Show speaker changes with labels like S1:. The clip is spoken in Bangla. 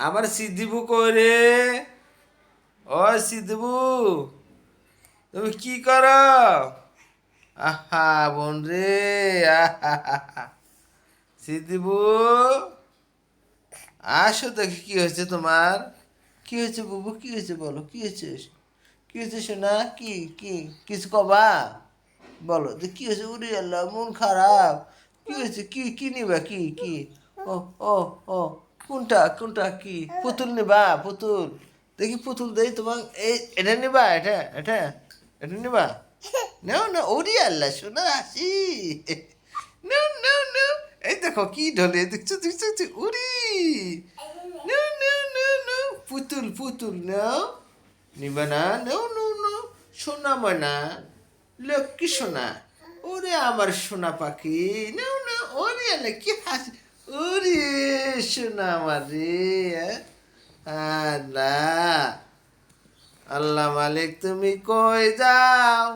S1: আমার সিদ্ধিবু কই রে? ও সিদ্ধিবু, তুমি কি করো? আহা বোন রে, আহা সিদ্ধিবু, আসো দেখি কি হয়েছে তোমার। কি হয়েছে বুবু, কি হয়েছে বলো, কি হয়েছে? কি হয়েছে শোনা? কি কি কিছু কবা? বলো যে কি হয়েছে? উরি আল্লাহ, মন খারাপ। কি হয়েছে? কি কি নিবা? কি কি? ও ও ও, কোনটা কোনটা? কি পুতুল নিবা? পুতুল দেখি, পুতুল দেই তোমার। এই এটা নিবা? এটা এটা নিবা? নাও না, ওরি আল্লাহ শোনা আসি। নাও নাও নাও, এই দেখো কি ঢলে, দেখছো দেখছো দেখছো? উরি, নাও নাও নাও নাও, পুতুল পুতুল নাও। নিবা না? নাও নাও নাও, সোনা ময়না, লক্ষ্মী সোনা। ওরে আমার সোনা পাখি, নাও না। ওরে আল্লাহ কি হাসি, ওরে সোনা আমার রে। আল্লাহ, আল্লাহ মালিক তুমি কই যাও?